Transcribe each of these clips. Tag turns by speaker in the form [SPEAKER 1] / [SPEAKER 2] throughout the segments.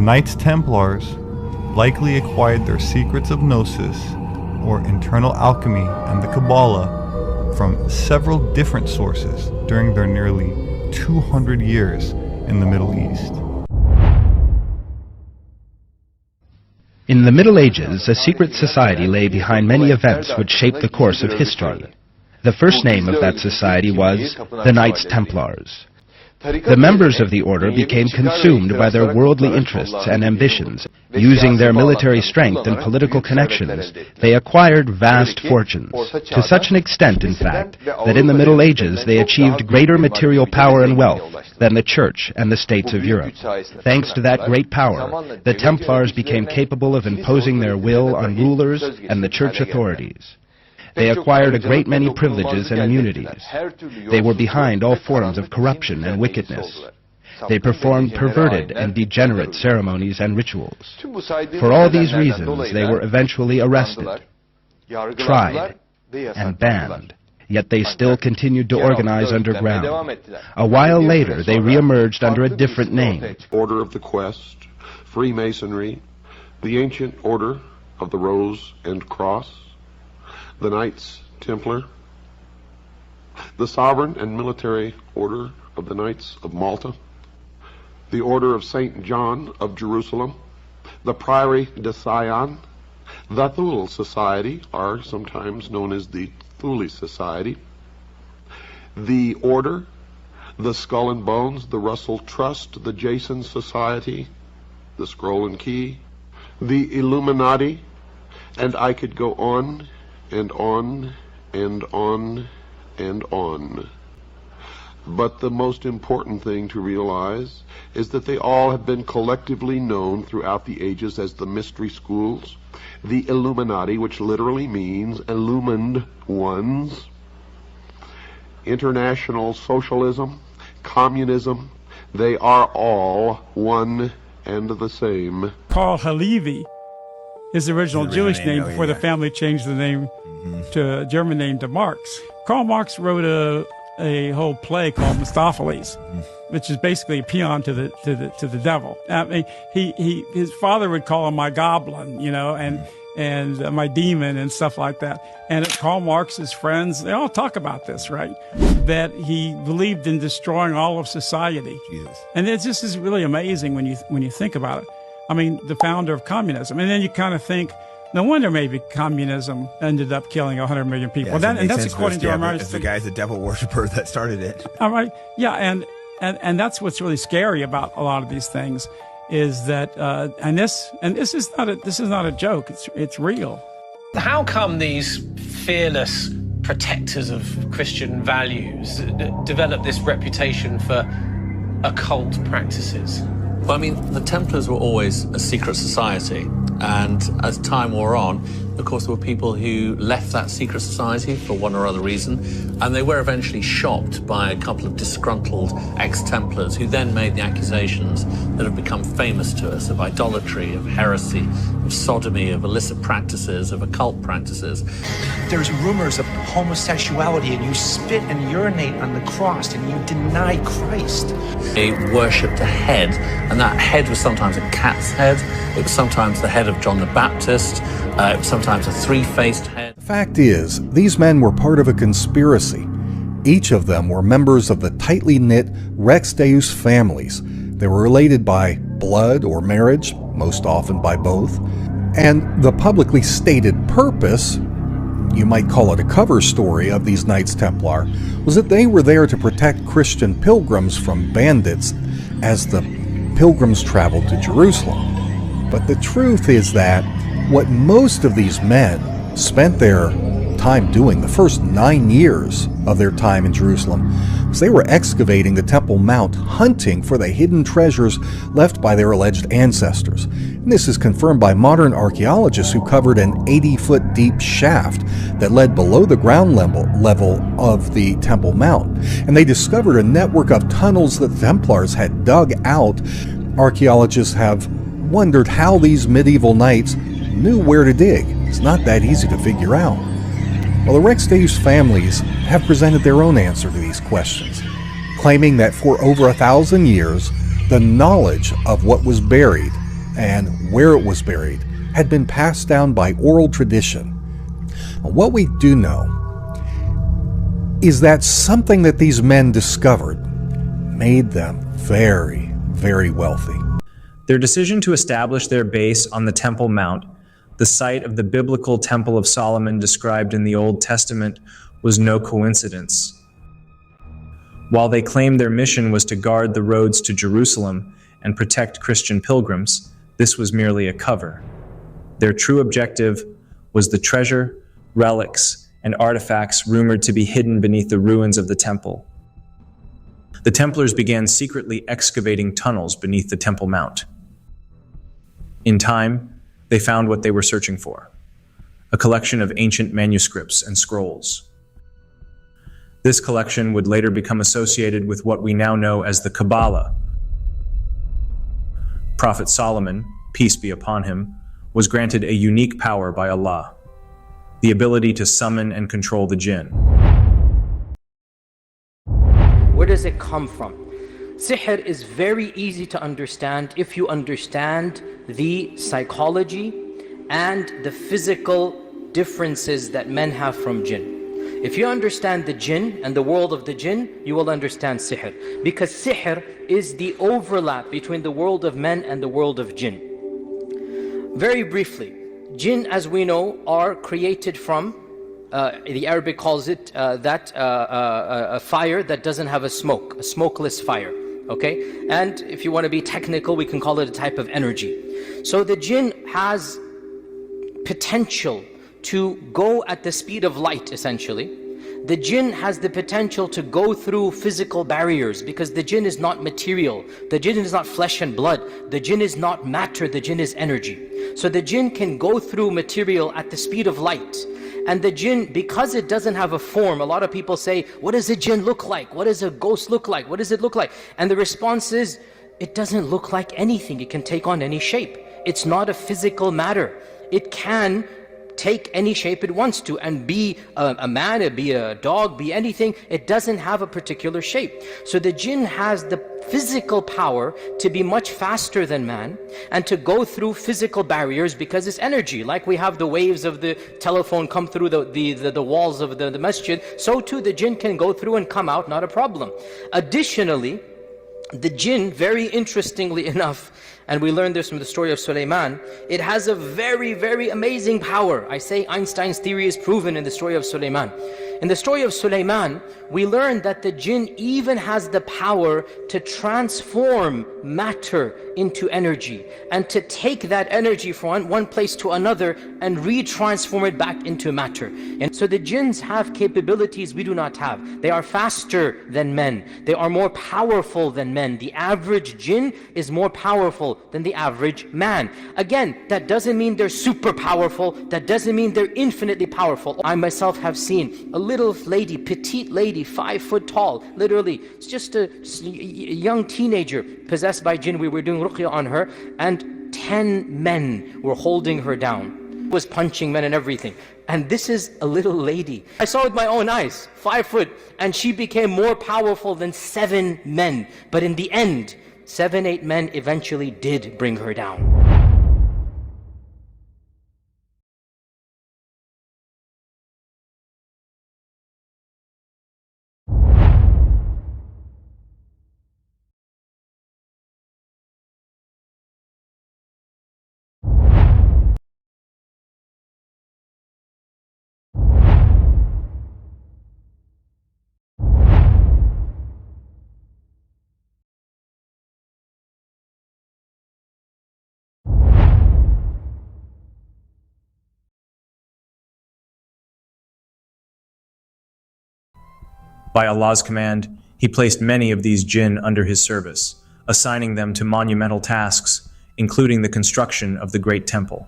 [SPEAKER 1] Knights Templars likely acquired their secrets of Gnosis, or internal alchemy, and the Kabbalah from several different sources during their nearly 200 years in the Middle East.
[SPEAKER 2] In the Middle Ages, a secret society lay behind many events which shaped the course of history. The first name of that society was the Knights Templars. The members of the order became consumed by their worldly interests and ambitions. Using their military strength and political connections, they acquired vast fortunes, to such an extent, in fact, that in the Middle Ages they achieved greater material power and wealth than the Church and the states of Europe. Thanks to that great power, the Templars became capable of imposing their will on rulers and the Church authorities. They acquired a great many privileges and immunities. They were behind all forms of corruption and wickedness. They performed perverted and degenerate ceremonies and rituals. For all these reasons, they were eventually arrested, tried, and banned. Yet they still continued to organize underground. A while later, they re-emerged under a different name.
[SPEAKER 3] Order of the Quest, Freemasonry, the Ancient Order of the Rose and Cross, the Knights Templar, the Sovereign and Military Order of the Knights of Malta, the Order of St. John of Jerusalem, the Priory de Sion, the Thule Society, or sometimes known as the Thule Society, the Order, the Skull and Bones, the Russell Trust, the Jason Society, the Scroll and Key, the Illuminati, and I could go on and on and on and on. But the most important thing to realize is that they all have been collectively known throughout the ages as the mystery schools, the Illuminati, which literally means illumined ones, international socialism, communism. They are all one and the same.
[SPEAKER 4] Paul Halevi, his original Jewish name before the family changed the name to a German name to Marx. Karl Marx wrote a whole play called Mephistopheles, which is basically a paean to the devil. I mean, his father would call him my goblin, you know, and my demon and stuff like that. And Karl Marx's friends, they all talk about this, right? That he believed in destroying all of society.
[SPEAKER 5] Jesus.
[SPEAKER 4] And it just is really amazing when you think about it. I mean, the founder of communism. And then you kind of think, no wonder maybe communism ended up killing 100 million people.
[SPEAKER 5] Yeah,
[SPEAKER 4] and that's according to our Marxist.
[SPEAKER 5] The guy's a devil worshiper that started it.
[SPEAKER 4] All right. Yeah, and that's what's really scary about a lot of these things, is that and this is not a joke. It's real.
[SPEAKER 6] How come these fearless protectors of Christian values develop this reputation for occult practices?
[SPEAKER 7] Well, I mean, the Templars were always a secret society, and as time wore on, of course, there were people who left that secret society for one or other reason, and they were eventually shopped by a couple of disgruntled ex-Templars who then made the accusations that have become famous to us of idolatry, of heresy, of sodomy, of illicit practices, of occult practices.
[SPEAKER 8] There's rumors of homosexuality, and you spit and urinate on the cross, and you deny Christ.
[SPEAKER 7] They worshipped a head, and that head was sometimes a cat's head, it was sometimes the head of John the Baptist, it was sometimes a three-faced head.
[SPEAKER 9] The fact is, these men were part of a conspiracy. Each of them were members of the tightly knit Rex Deus families. They were related by blood or marriage, most often by both, and the publicly stated purpose, you might call it a cover story, of these Knights Templar was that they were there to protect Christian pilgrims from bandits as the pilgrims traveled to Jerusalem. But the truth is that what most of these men spent their time doing, the first 9 years of their time in Jerusalem, was they were excavating the Temple Mount, hunting for the hidden treasures left by their alleged ancestors. And this is confirmed by modern archaeologists who covered an 80-foot deep shaft that led below the ground level of the Temple Mount. And they discovered a network of tunnels that the Templars had dug out. Archaeologists have wondered how these medieval knights knew where to dig. It's not that easy to figure out. Well, the Rex Deus families have presented their own answer to these questions, claiming that for over 1,000 years, the knowledge of what was buried and where it was buried had been passed down by oral tradition. What we do know is that something that these men discovered made them very, very wealthy.
[SPEAKER 10] Their decision to establish their base on the Temple Mount, the site of the biblical Temple of Solomon described in the Old Testament, was no coincidence. While they claimed their mission was to guard the roads to Jerusalem and protect Christian pilgrims, this was merely a cover. Their true objective was the treasure, relics, and artifacts rumored to be hidden beneath the ruins of the temple. The Templars began secretly excavating tunnels beneath the Temple Mount. In time, they found what they were searching for: a collection of ancient manuscripts and scrolls. This collection would later become associated with what we now know as the Kabbalah. Prophet Solomon, peace be upon him, was granted a unique power by Allah: the ability to summon and control the jinn.
[SPEAKER 11] Where does it come from? Sihr is very easy to understand if you understand the psychology and the physical differences that men have from jinn. If you understand the jinn and the world of the jinn, you will understand sihr. Because sihr is the overlap between the world of men and the world of jinn. Very briefly, jinn, as we know, are created from, the Arabic calls it a fire that doesn't have a smoke, a smokeless fire. Okay? And if you want to be technical, we can call it a type of energy. So the jinn has potential to go at the speed of light, essentially. The jinn has the potential to go through physical barriers, because the jinn is not material. The jinn is not flesh and blood. The jinn is not matter. The jinn is energy. So the jinn can go through material at the speed of light. And the jinn, because it doesn't have a form, a lot of people say, what does a jinn look like? What does a ghost look like? What does it look like? And the response is, it doesn't look like anything. It can take on any shape. It's not a physical matter. It can take any shape it wants to, and be a man, be a dog, be anything. It doesn't have a particular shape. So the jinn has the physical power to be much faster than man and to go through physical barriers, because it's energy. Like we have the waves of the telephone come through the walls of the masjid, so too the jinn can go through and come out, not a problem. Additionally, the jinn, very interestingly enough, and we learned this from the story of Sulaiman, it has a very, very amazing power. I say Einstein's theory is proven in the story of Sulaiman. In the story of Sulaiman, we learn that the jinn even has the power to transform matter into energy, and to take that energy from one place to another and retransform it back into matter. And so the jinns have capabilities we do not have. They are faster than men. They are more powerful than men. The average jinn is more powerful than the average man. Again, that doesn't mean they're super powerful. That doesn't mean they're infinitely powerful. I myself have seen a little lady, petite lady, 5 foot tall, literally. It's just a young teenager possessed by jinn. We were doing ruqya on her, and 10 men were holding her down. Was punching men and everything. And this is a little lady. I saw with my own eyes, 5 foot, and she became more powerful than 7 men. But in the end, 7, 8 men eventually did bring her down.
[SPEAKER 10] By Allah's command, He placed many of these jinn under His service, assigning them to monumental tasks, including the construction of the Great Temple.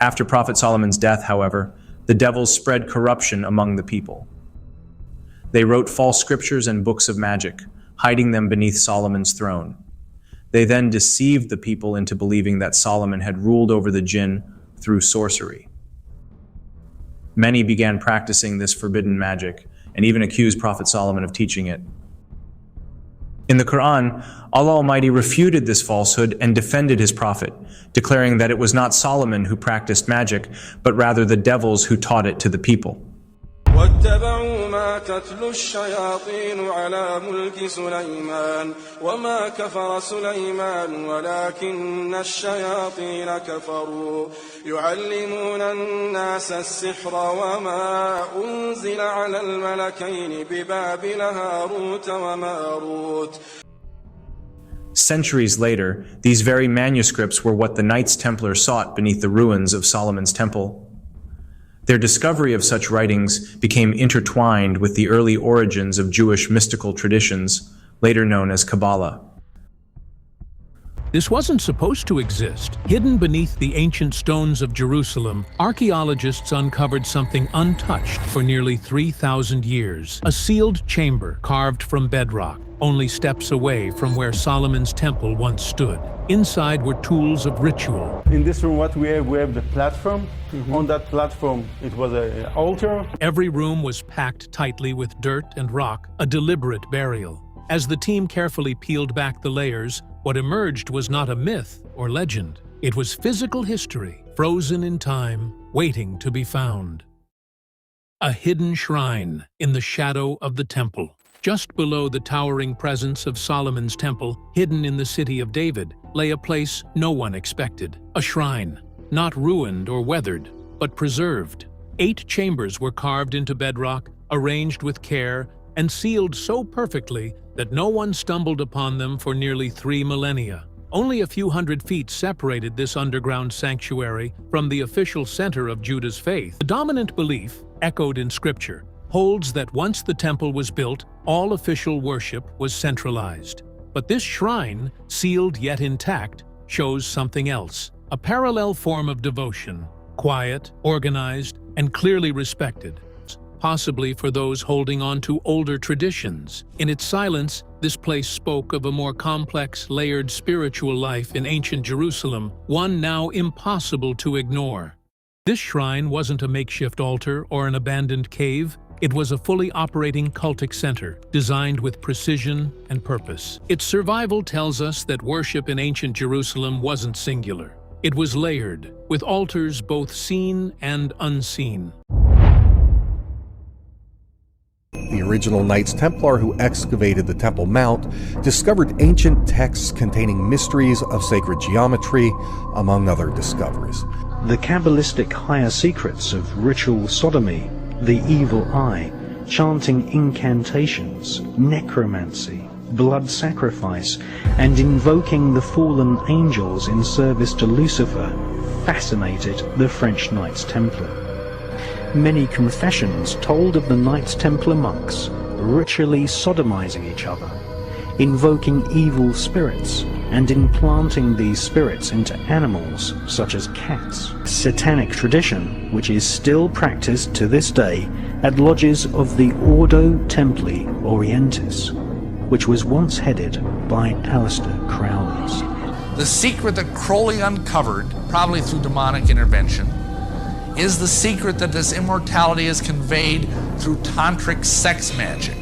[SPEAKER 10] After Prophet Solomon's death, however, the devils spread corruption among the people. They wrote false scriptures and books of magic, hiding them beneath Solomon's throne. They then deceived the people into believing that Solomon had ruled over the jinn through sorcery. Many began practicing this forbidden magic, and even accused Prophet Solomon of teaching it. In the Quran, Allah Almighty refuted this falsehood and defended His Prophet, declaring that it was not Solomon who practiced magic, but rather the devils who taught it to the people.
[SPEAKER 12] واتبعوا ما تتلو الشياطين على ملك سليمان وما كفر سليمان ولكن الشياطين كفروا يعلمون الناس السحر وما أنزل على الملكين ببابل هاروت وماروت.
[SPEAKER 10] Centuries later, these very manuscripts were what the Knights Templar sought beneath the ruins of Solomon's temple. Their discovery of such writings became intertwined with the early origins of Jewish mystical traditions, later known as Kabbalah.
[SPEAKER 13] This wasn't supposed to exist. Hidden beneath the ancient stones of Jerusalem, archaeologists uncovered something untouched for nearly 3,000 years. A sealed chamber carved from bedrock, only steps away from where Solomon's temple once stood. Inside were tools of ritual.
[SPEAKER 14] In this room, what we have the platform. On that platform, it was an altar.
[SPEAKER 13] Every room was packed tightly with dirt and rock, a deliberate burial. As the team carefully peeled back the layers, what emerged was not a myth or legend. It was physical history, frozen in time, waiting to be found. A hidden shrine in the shadow of the temple. Just below the towering presence of Solomon's temple, hidden in the city of David, lay a place no one expected. A shrine, not ruined or weathered, but preserved. 8 chambers were carved into bedrock, arranged with care, and sealed so perfectly that no one stumbled upon them for nearly 3 millennia. Only a few hundred feet separated this underground sanctuary from the official center of Judah's faith. The dominant belief, echoed in scripture, holds that once the temple was built, all official worship was centralized. But this shrine, sealed yet intact, shows something else. A parallel form of devotion, quiet, organized, and clearly respected, possibly for those holding on to older traditions. In its silence, this place spoke of a more complex, layered spiritual life in ancient Jerusalem, one now impossible to ignore. This shrine wasn't a makeshift altar or an abandoned cave. It was a fully operating cultic center, designed with precision and purpose. Its survival tells us that worship in ancient Jerusalem wasn't singular. It was layered, with altars both seen and unseen.
[SPEAKER 9] The original Knights Templar who excavated the Temple Mount discovered ancient texts containing mysteries of sacred geometry, among other discoveries.
[SPEAKER 15] The Kabbalistic higher secrets of ritual sodomy, the evil eye, chanting incantations, necromancy, blood sacrifice, and invoking the fallen angels in service to Lucifer fascinated the French Knights Templar. Many confessions told of the Knights Templar monks ritually sodomizing each other, invoking evil spirits, and implanting these spirits into animals such as cats. Satanic tradition, which is still practiced to this day at lodges of the Ordo Templi Orientis, which was once headed by Aleister Crowley.
[SPEAKER 16] The secret that Crowley uncovered, probably through demonic intervention, is the secret that this immortality is conveyed through tantric sex magic.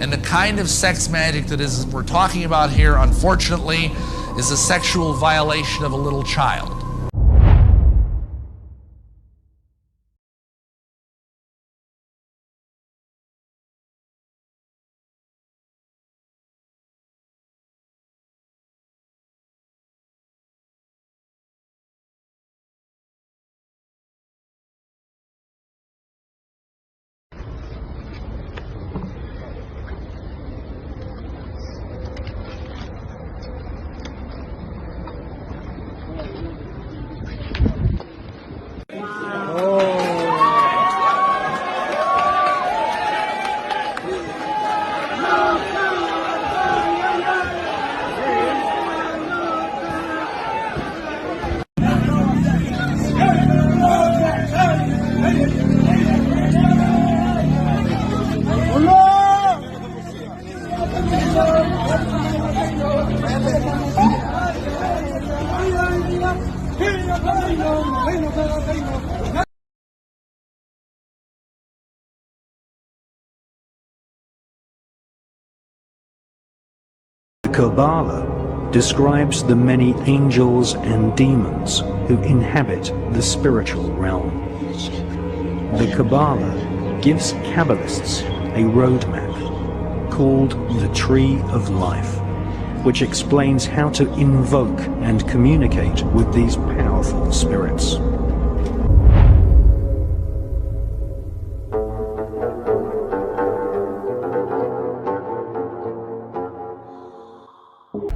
[SPEAKER 16] And the kind of sex magic that we're talking about here, unfortunately, is a sexual violation of a little child.
[SPEAKER 15] Kabbalah describes the many angels and demons who inhabit the spiritual realm. The Kabbalah gives Kabbalists a roadmap called the Tree of Life, which explains how to invoke and communicate with these powerful spirits.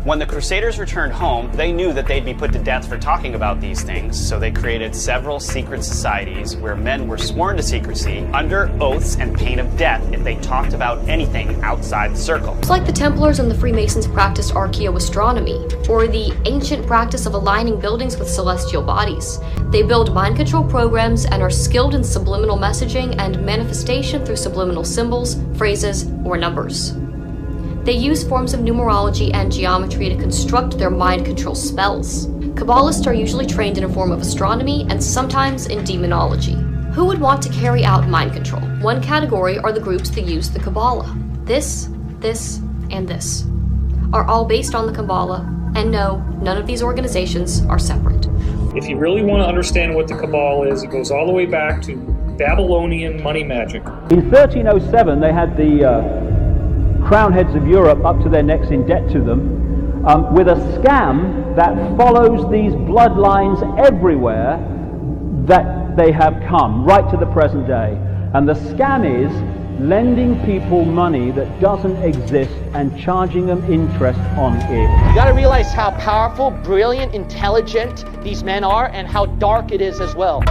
[SPEAKER 17] When the Crusaders returned home, they knew that they'd be put to death for talking about these things, so they created several secret societies where men were sworn to secrecy under oaths and pain of death if they talked about anything outside the circle.
[SPEAKER 18] It's like the Templars and the Freemasons practiced archaeoastronomy, or the ancient practice of aligning buildings with celestial bodies. They build mind control programs and are skilled in subliminal messaging and manifestation through subliminal symbols, phrases, or numbers. They use forms of numerology and geometry to construct their mind control spells. Kabbalists are usually trained in a form of astronomy and sometimes in demonology. Who would want to carry out mind control? One category are the groups that use the Kabbalah. This, and this are all based on the Kabbalah, and no, none of these organizations are separate.
[SPEAKER 19] If you really want to understand what the Kabbalah is, it goes all the way back to Babylonian money magic.
[SPEAKER 20] In 1307, they had the crown heads of Europe up to their necks in debt to them, with a scam that follows these bloodlines everywhere that they have come, right to the present day. And the scam is lending people money that doesn't exist and charging them interest on it.
[SPEAKER 21] You gotta realize how powerful, brilliant, intelligent these men are and how dark it is as well.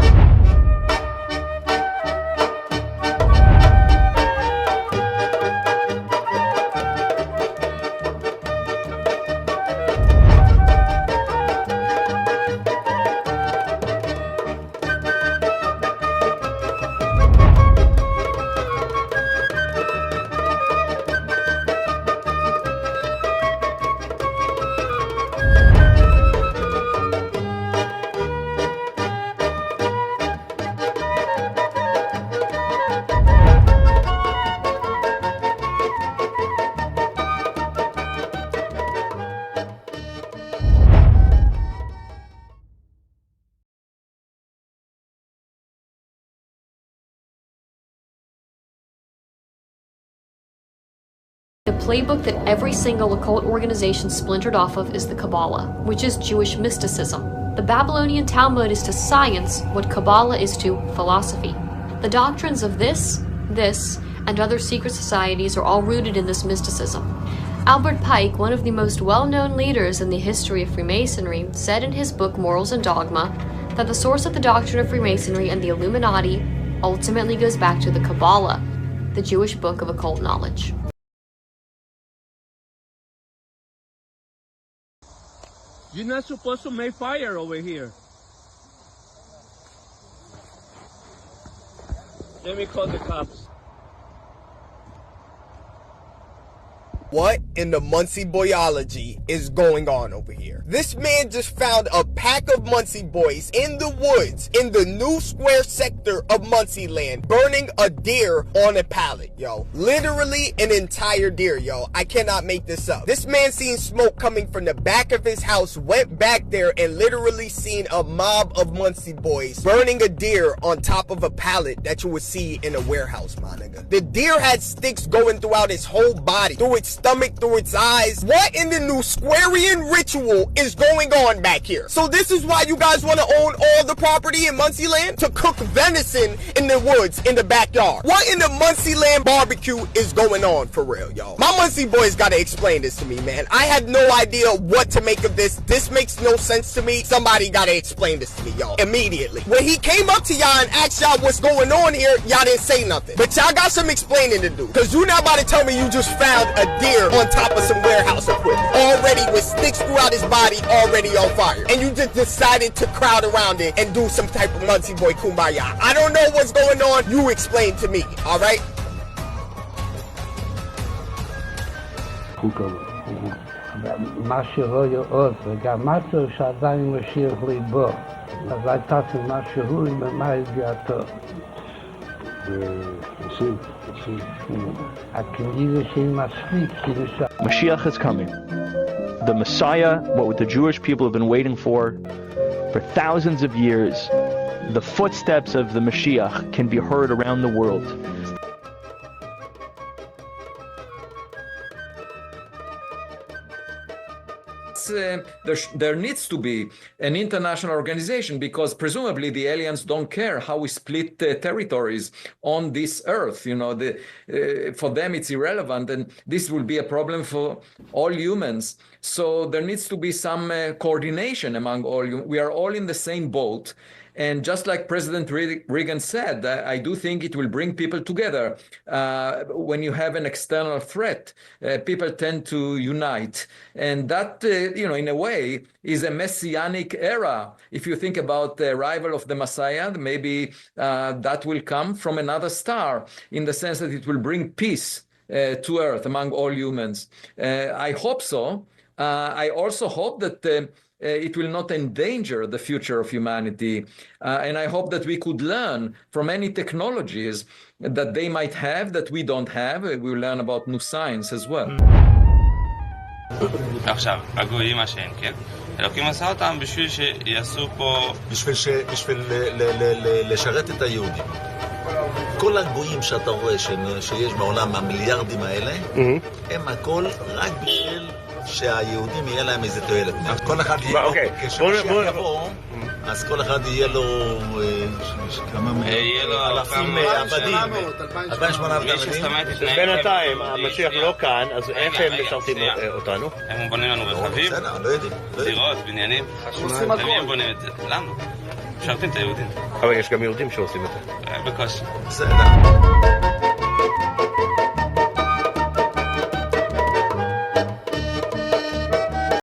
[SPEAKER 18] The playbook that every single occult organization splintered off of is the Kabbalah, which is Jewish mysticism. The Babylonian Talmud is to science what Kabbalah is to philosophy. The doctrines of this, and other secret societies are all rooted in this mysticism. Albert Pike, one of the most well-known leaders in the history of Freemasonry, said in his book Morals and Dogma that the source of the doctrine of Freemasonry and the Illuminati ultimately goes back to the Kabbalah, the Jewish book of occult knowledge.
[SPEAKER 22] You're not supposed to make fire over here. Let me call the cops.
[SPEAKER 23] What in the Muncie boyology is going on over here? This man just found a pack of Muncie boys in the woods in the New Square sector of Muncie land, burning a deer on a pallet, yo. Literally an entire deer, yo. I cannot make this up. This man seen smoke coming from the back of his house, went back there and literally seen a mob of Muncie boys burning a deer on top of a pallet that you would see in a warehouse, my nigga. The deer had sticks going throughout its whole body, through its stomach, through its eyes. What in the New Squarian ritual is going on back here? So this is why you guys want to own all the property in Muncie land? To cook venison in the woods, in the backyard. What in the Muncie land barbecue is going on for real, y'all? My Muncie boys gotta explain this to me, man. I had no idea what to make of this. This makes no sense to me. Somebody gotta explain this to me, y'all, immediately. When he came up to y'all and asked y'all what's going on here, y'all didn't say nothing. But y'all got some explaining to do. Cause you not about to tell me you just found a deer on top of some warehouse equipment, already with sticks throughout his body, already on fire. And you just decided to crowd around it and do some type of Muncie boy kumbaya. I don't know what's going on. You explain to me, all right?
[SPEAKER 24] מה שרואה עוד, וגם משהו שעדיין משאיר ליבו. אז הייתה מה שהוא ומה הגיעתו. הכנראה שהיא מספיק,
[SPEAKER 25] Mashiach is coming.
[SPEAKER 1] the Messiah, what the Jewish people have been waiting for thousands of years, the footsteps of the Mashiach can be heard around the world.
[SPEAKER 2] There needs to be an international organization, because presumably the aliens don't care how we split territories on this earth. You know, for them it's irrelevant, and this will be a problem for all humans. So there needs to be some coordination among all. We are all in the same boat. And just like President Reagan said, I do think it will bring people together. When you have an external threat, people tend to unite. And that, in a way, is a messianic era. If you think about the arrival of the Messiah, maybe that will come from another star, in the sense that it will bring peace to earth among all humans. I hope so. I also hope that it will not endanger the future of humanity. And I hope that we could learn from any technologies that they might have that we don't have. We will learn about new science as well.
[SPEAKER 3] עכשיו, הגויים השם, כן? אלוקים עשה אותם בשביל שיעשו פה... בשביל לשרת את היהודים. כל הגויים שאתה רואה שיש בעולם, המיליארדים האלה, הם הכל רק בשביל שהיהודים יהיה להם איזה תועלת. כל אחד יהיה לו, כשמשיח יבוא, אז כל אחד יהיה לו אלפים עבדים, 2,800 עבדים.
[SPEAKER 5] בינתיים, המשיח לא כאן, אז איך הם משרתים אותנו?
[SPEAKER 3] הם בונים לנו רכבים, דירות, בניינים. הם בונים את זה. לנו. משרתים את היהודים.
[SPEAKER 5] אבל יש גם יהודים שעושים את זה.
[SPEAKER 3] בקושי. בסדר.